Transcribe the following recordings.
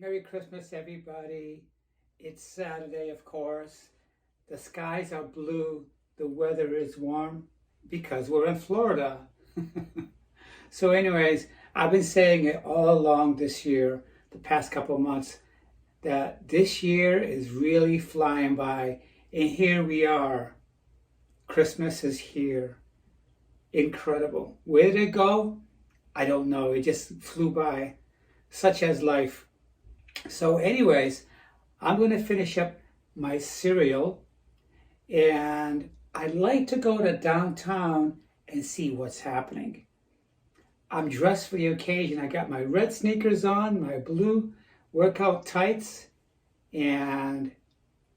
Merry Christmas, everybody. It's Saturday, of course. The skies are blue. The weather is warm because we're in Florida. So anyways, I've been saying it all along this year, the past couple of months, that this year is really flying by. And here we are. Christmas is here. Incredible. Where did it go? I don't know. It just flew by. Such as life. So anyways, I'm going to finish up my cereal, and I'd like to go to downtown and see what's happening. I'm dressed for the occasion. I got my red sneakers on, my blue workout tights, and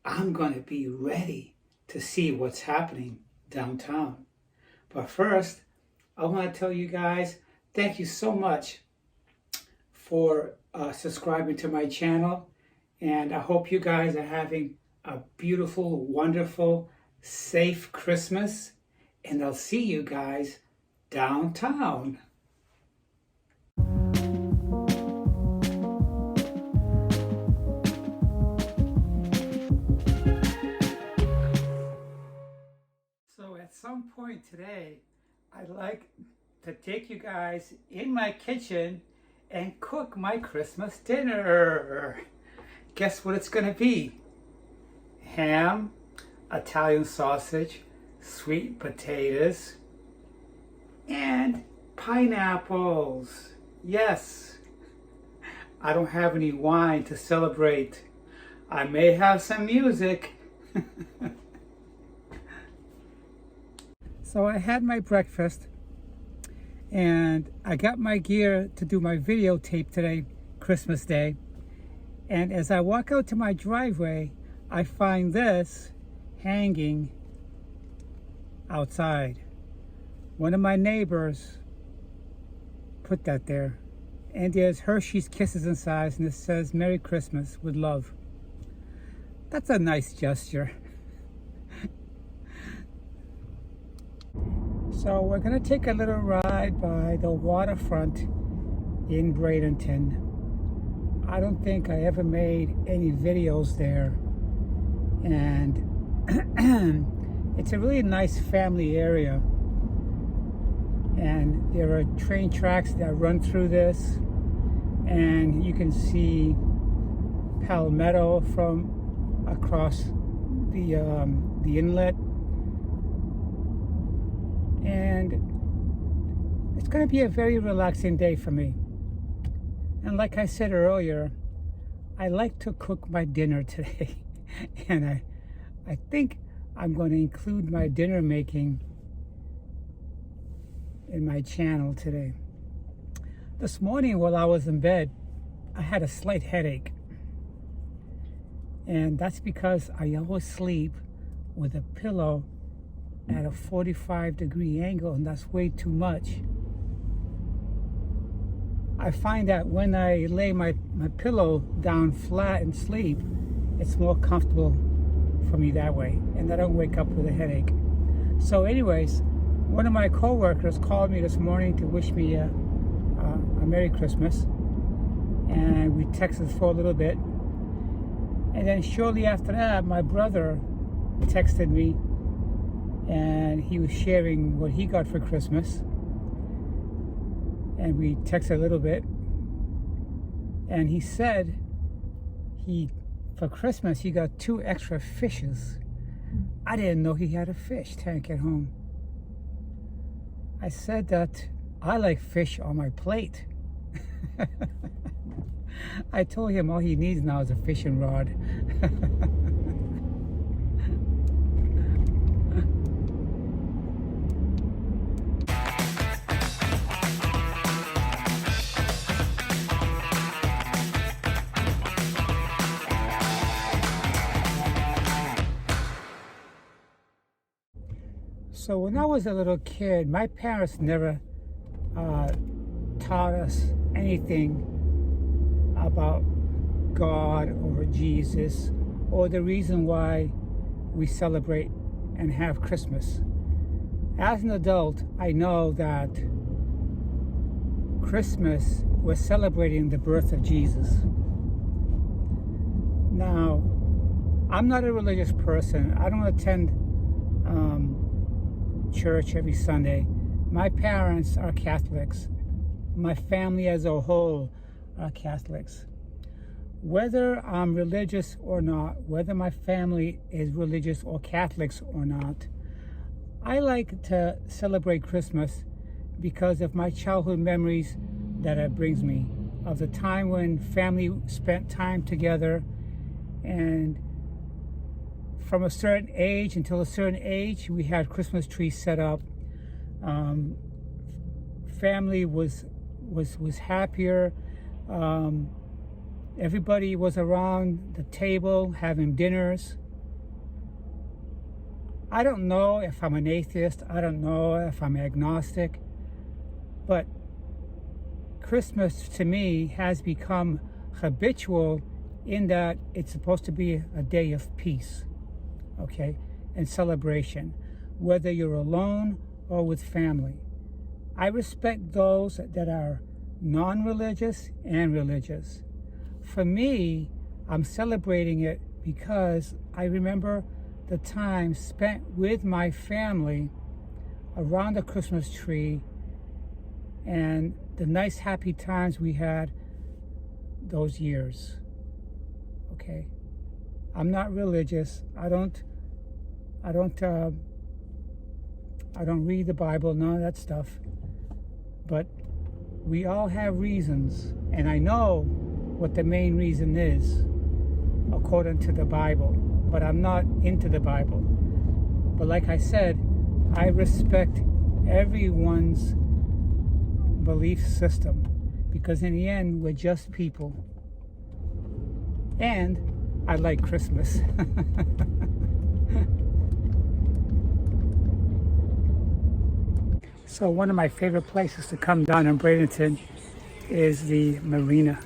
I'm going to be ready to see what's happening downtown. But first, I want to tell you guys, thank you so much for subscribing to my channel, and I hope you guys are having a beautiful, wonderful, safe Christmas, and I'll see you guys downtown. So at some point today, I'd like to take you guys in my kitchen and cook my Christmas dinner. Guess what it's gonna be? Ham, Italian sausage, sweet potatoes, and pineapples. Yes, I don't have any wine to celebrate. I may have some music. So I had my breakfast, and I got my gear to do my videotape today, Christmas Day. And as I walk out to my driveway, I find this hanging outside. One of my neighbors put that there. And there's Hershey's Kisses inside, and it says, "Merry Christmas with love." That's a nice gesture. So we're going to take a little ride by the waterfront in Bradenton. I don't think I ever made any videos there. And it's a really nice family area. And there are train tracks that run through this. And you can see Palmetto from across the inlet. And it's going to be a very relaxing day for me. And like I said earlier, I like to cook my dinner today. And I think I'm going to include my dinner making in my channel today. This morning while I was in bed, I had a slight headache. And that's because I always sleep with a pillow at a 45-degree angle, and that's way too much. I find that when I lay my pillow down flat and sleep, it's more comfortable for me that way, and I don't wake up with a headache. So anyways, one of my co-workers called me this morning to wish me a Merry Christmas, and we texted for a little bit. And then shortly after that, my brother texted me, and he was sharing what he got for Christmas. And we texted a little bit. And he said for Christmas, he got 2 extra fishes. I didn't know he had a fish tank at home. I said that I like fish on my plate. I told him all he needs now is a fishing rod. So when I was a little kid, my parents never taught us anything about God or Jesus or the reason why we celebrate and have Christmas. As an adult, I know that Christmas, we're celebrating the birth of Jesus. Now, I'm not a religious person. I don't attend church every Sunday. My parents are Catholics. My family as a whole are Catholics. Whether I'm religious or not, whether my family is religious or Catholics or not, I like to celebrate Christmas because of my childhood memories that it brings me, of the time when family spent time together, and from a certain age until a certain age, we had Christmas trees set up. Family was happier. Everybody was around the table having dinners. I don't know if I'm an atheist. I don't know if I'm agnostic. But Christmas to me has become habitual in that it's supposed to be a day of peace, okay, and celebration, whether you're alone or with family. I respect those that are non-religious and religious. For me, I'm celebrating it because I remember the time spent with my family around the Christmas tree and the nice happy times we had those years. Okay, I'm not religious. I don't read the Bible, none of that stuff. But we all have reasons, and I know what the main reason is according to the Bible, but I'm not into the Bible. But like I said, I respect everyone's belief system, because in the end, we're just people. And I like Christmas. So one of my favorite places to come down in Bradenton is the marina.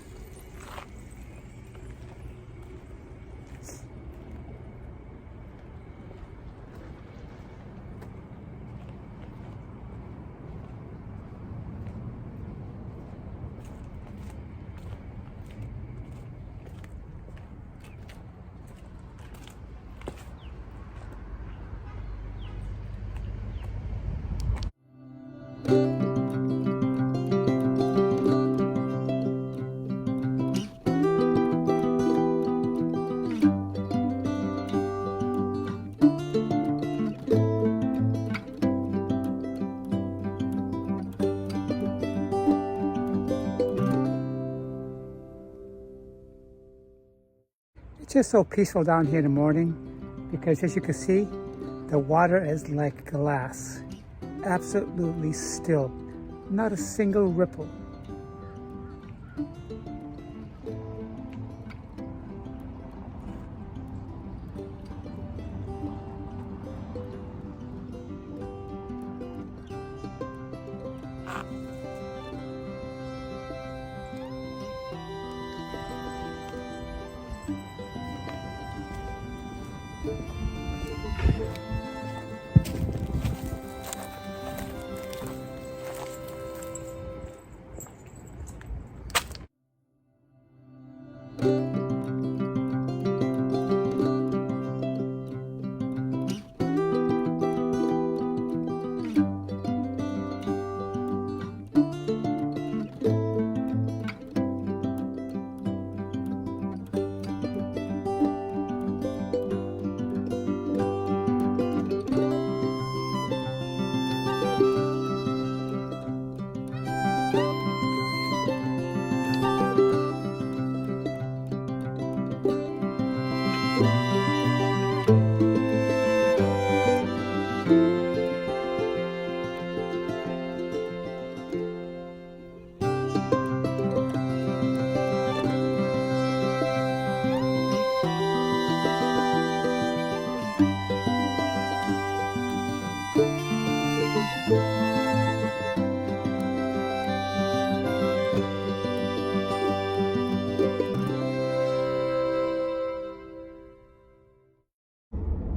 It's just so peaceful down here in the morning because, as you can see, the water is like glass, absolutely still, not a single ripple.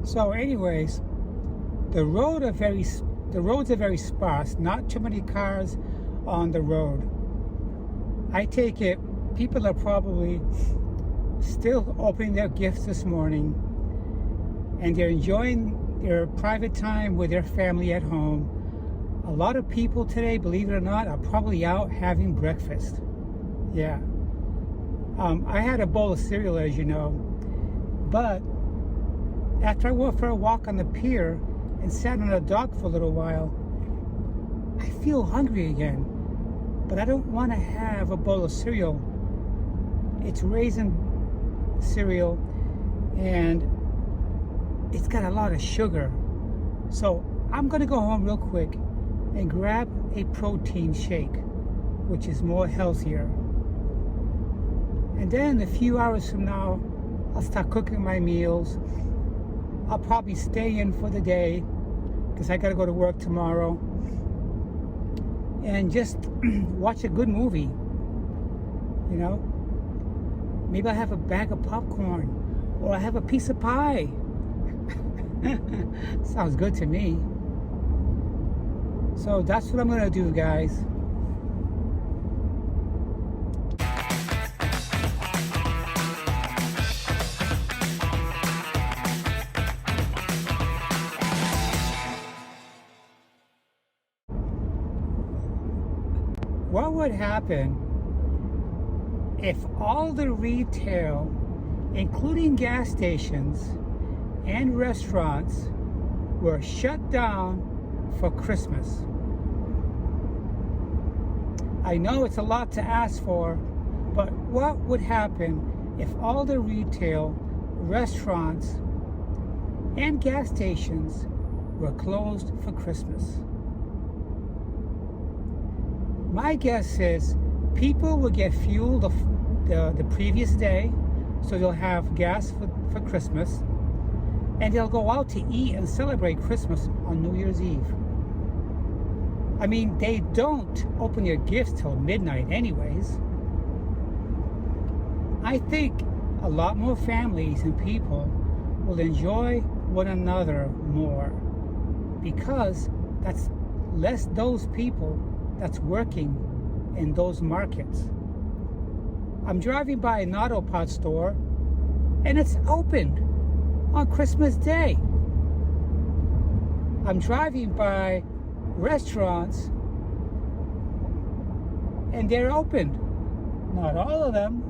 So anyways, the roads are very sparse, not too many cars on the road. I take it people are probably still opening their gifts this morning, and they're enjoying their private time with their family at home. A lot of people today, believe it or not, are probably out having breakfast. Yeah. I had a bowl of cereal, as you know, but after I went for a walk on the pier and sat on a dock for a little while, I feel hungry again. But I don't want to have a bowl of cereal. It's raisin cereal, and it's got a lot of sugar. So I'm going to go home real quick and grab a protein shake, which is more healthier. And then a few hours from now, I'll start cooking my meals. I'll probably stay in for the day because I got to go to work tomorrow. And just watch a good movie, you know. Maybe I have a bag of popcorn, or I have a piece of pie. Sounds good to me. So that's what I'm gonna do, guys. What would happen if all the retail, including gas stations and restaurants, were shut down for Christmas? I know it's a lot to ask for, but what would happen if all the retail, restaurants, and gas stations were closed for Christmas? My guess is people will get fuel the previous day, so they'll have gas for Christmas, and they'll go out to eat and celebrate Christmas on New Year's Eve. I mean, they don't open their gifts till midnight anyways. I think a lot more families and people will enjoy one another more, because that's less those people that's working in those markets. I'm driving by an auto parts store, and it's opened on Christmas Day. I'm driving by restaurants, and they're opened. Not all of them.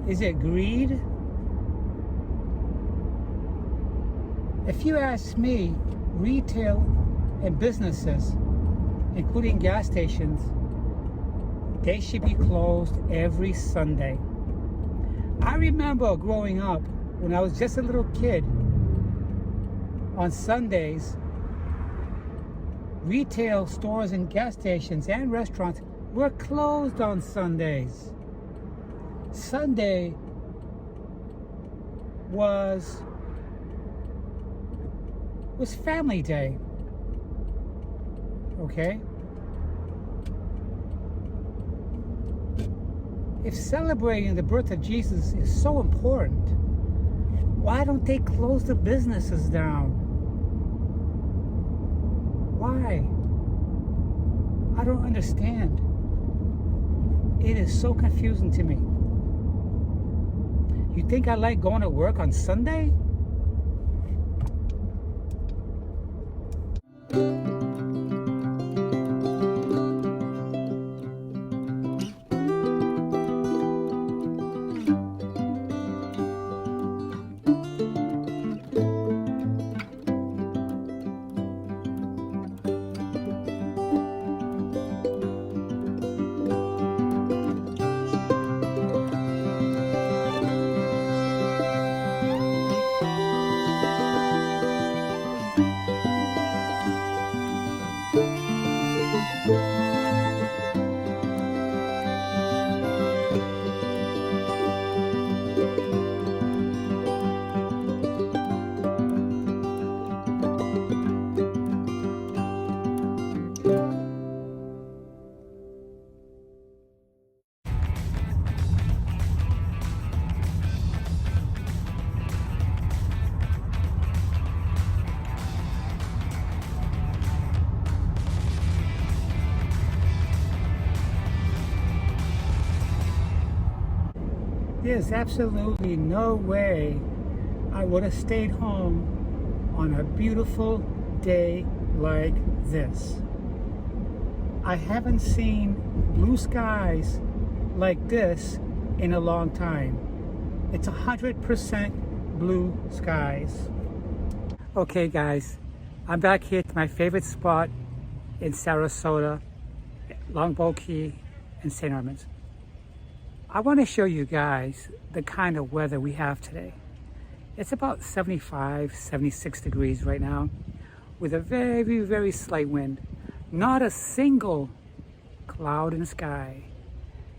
Is it greed? If you ask me, retail and businesses, including gas stations, they should be closed every Sunday. I remember growing up, when I was just a little kid, on Sundays, retail stores and gas stations and restaurants were closed on Sundays. Sunday was family day, okay? If celebrating the birth of Jesus is so important, why don't they close the businesses down? Why? I don't understand. It is so confusing to me. You think I like going to work on Sunday? There's absolutely no way I would have stayed home on a beautiful day like this. I haven't seen blue skies like this in a long time. It's 100% blue skies. Okay guys, I'm back here at my favorite spot in Sarasota, Longboat Key and St. Armands. I want to show you guys the kind of weather we have today. It's about 75, 76 degrees right now with a very, very slight wind. Not a single cloud in the sky.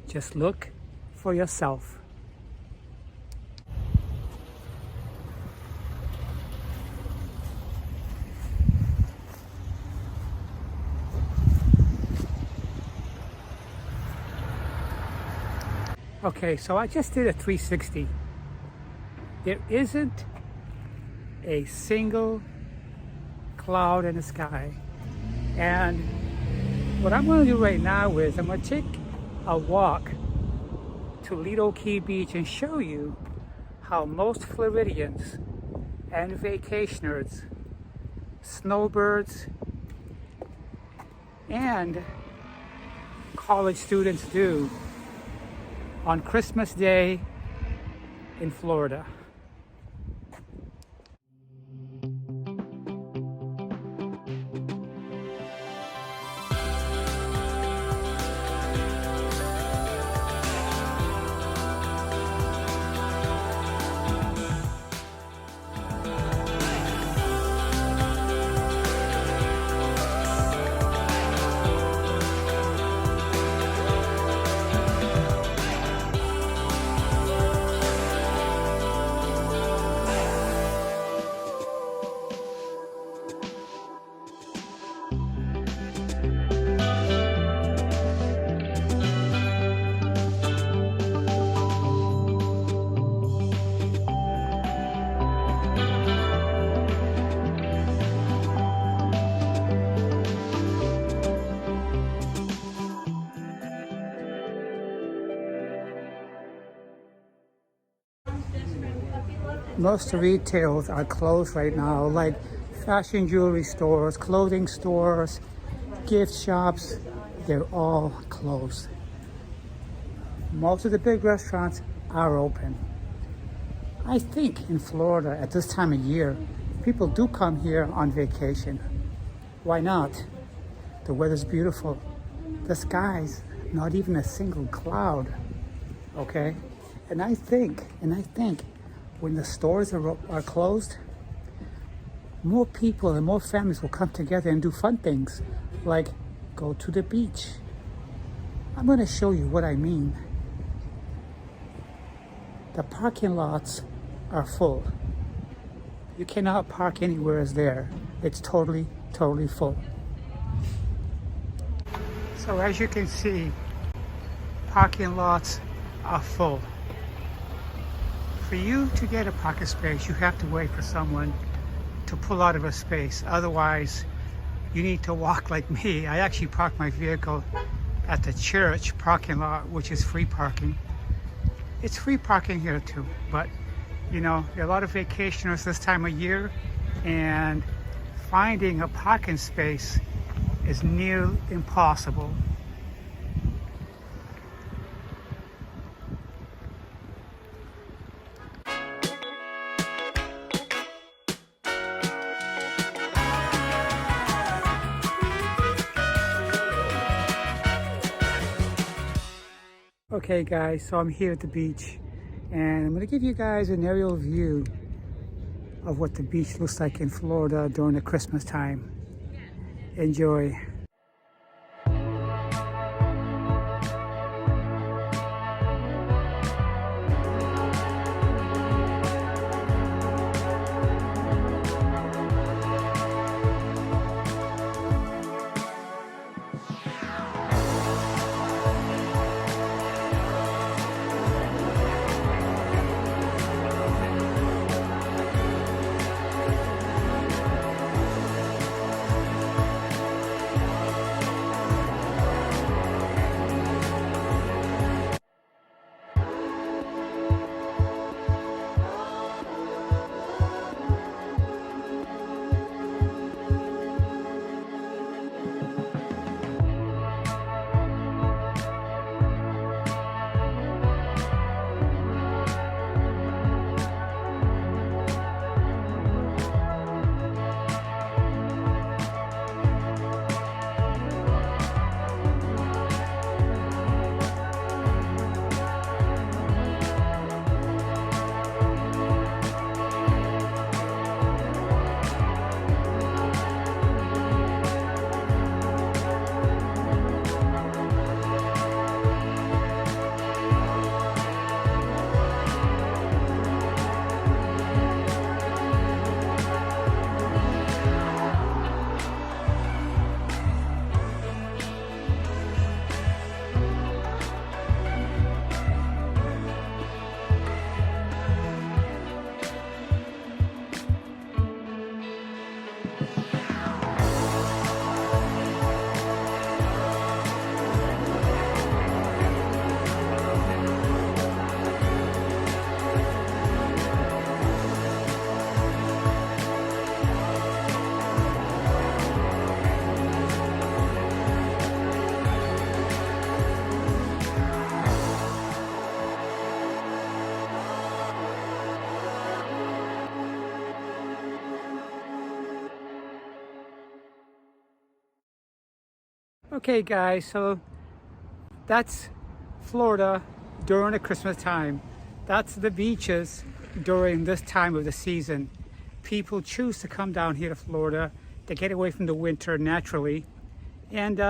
Just look for yourself. Okay, so I just did a 360. There isn't a single cloud in the sky. And what I'm going to do right now is I'm going to take a walk to Lido Key Beach and show you how most Floridians and vacationers, snowbirds, and college students do on Christmas Day in Florida. Most retails are closed right now, like fashion jewelry stores, clothing stores, gift shops, they're all closed. Most of the big restaurants are open. I think in Florida at this time of year, people do come here on vacation. Why not? The weather's beautiful. The sky's not even a single cloud, okay? And I think when the stores are closed, more people and more families will come together and do fun things, like go to the beach. I'm going to show you what I mean. The parking lots are full. You cannot park anywhere there. It's totally full. So as you can see, parking lots are full. For you to get a parking space, you have to wait for someone to pull out of a space. Otherwise, you need to walk like me. I actually parked my vehicle at the church parking lot, which is free parking. It's free parking here too, but you know, there are a lot of vacationers this time of year, and finding a parking space is near impossible. Okay guys, so I'm here at the beach and I'm going to give you guys an aerial view of what the beach looks like in Florida during the Christmas time. Enjoy. Okay guys, so that's Florida during the Christmas time. That's the beaches during this time of the season. People choose to come down here to Florida to get away from the winter naturally, and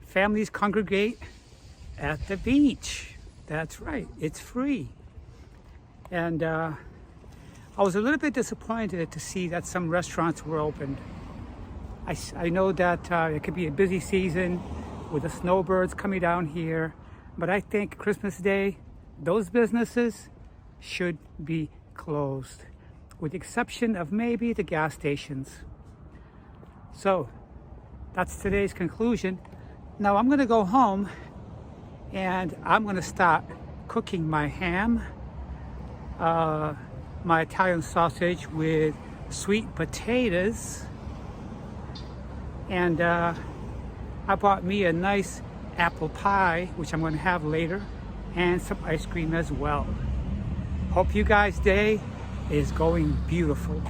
families congregate at the beach. That's right, it's free. And I was a little bit disappointed to see that some restaurants were opened. I know that it could be a busy season with the snowbirds coming down here, but I think Christmas Day, those businesses should be closed, with the exception of maybe the gas stations. So that's today's conclusion. Now I'm gonna go home and I'm gonna start cooking my ham, my Italian sausage with sweet potatoes, and I bought me a nice apple pie, which I'm going to have later, and some ice cream as well. Hope you guys' day is going beautiful.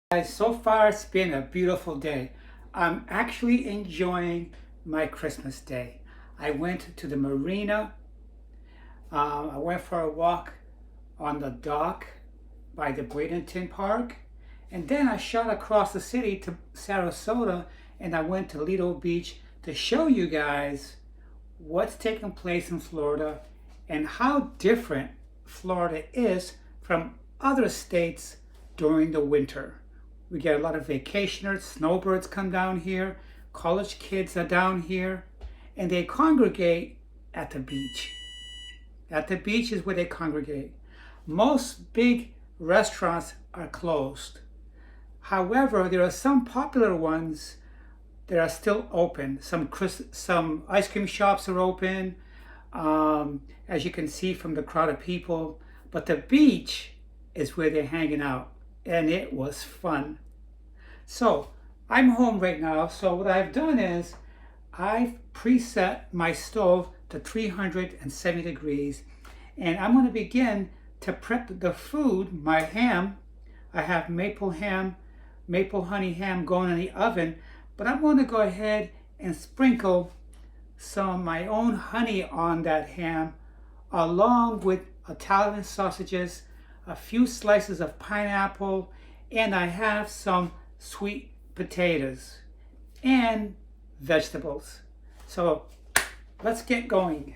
Guys, so far it's been a beautiful day. I'm actually enjoying my Christmas day. I went to the marina. I went for a walk on the dock by the Bradenton Park, and then I shot across the city to Sarasota, and I went to Lido Beach to show you guys what's taking place in Florida and how different Florida is from other states during the winter. We get a lot of vacationers, snowbirds come down here, college kids are down here, and they congregate at the beach. At the beach is where they congregate. Most big restaurants are closed. However, there are some popular ones that are still open. Some ice cream shops are open, as you can see from the crowd of people. But the beach is where they're hanging out, and it was fun. So I'm home right now. So what I've done is I've preset my stove to 370 degrees, and I'm going to begin to prep the food, my ham. I have maple honey ham going in the oven, but I'm going to go ahead and sprinkle some of my own honey on that ham, along with Italian sausages, a few slices of pineapple, and I have some sweet potatoes and vegetables. So let's get going.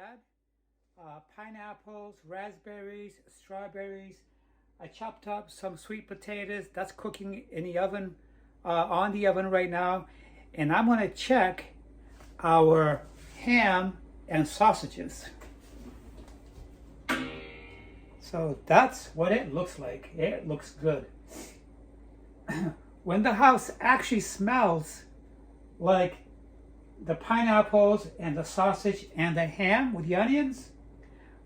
had pineapples, raspberries, strawberries. I chopped up some sweet potatoes. That's cooking in the oven, on the oven right now. And I'm going to check our ham and sausages. So that's what it looks like. It looks good. When the house actually smells like the pineapples and the sausage and the ham with the onions,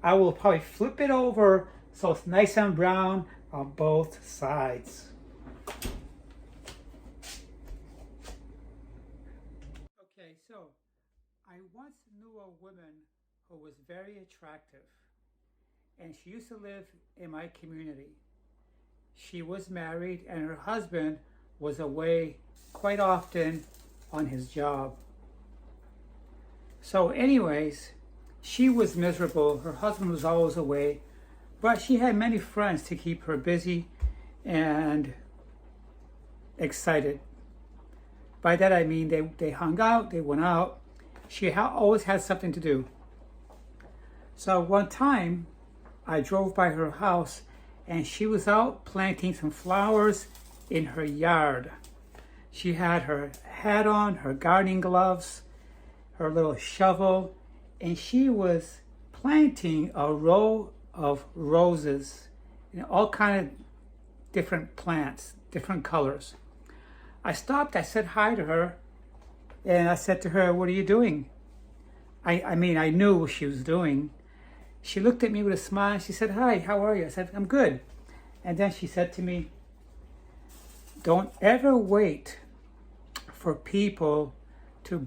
I will probably flip it over so it's nice and brown on both sides. Okay, so I once knew a woman who was very attractive, and she used to live in my community. She was married and her husband was away quite often on his job. So anyways, she was miserable. Her husband was always away, but she had many friends to keep her busy and excited. By that I mean they hung out, they went out. She always had something to do. So one time I drove by her house and she was out planting some flowers in her yard. She had her hat on, her gardening gloves, her little shovel, and she was planting a row of roses, all kind of different plants, different colors. I stopped, I said hi to her, and I said to her, "What are you doing?" I mean, I knew what she was doing. She looked at me with a smile. She said, "Hi, how are you?" I said, "I'm good." And then she said to me, "Don't ever wait for people to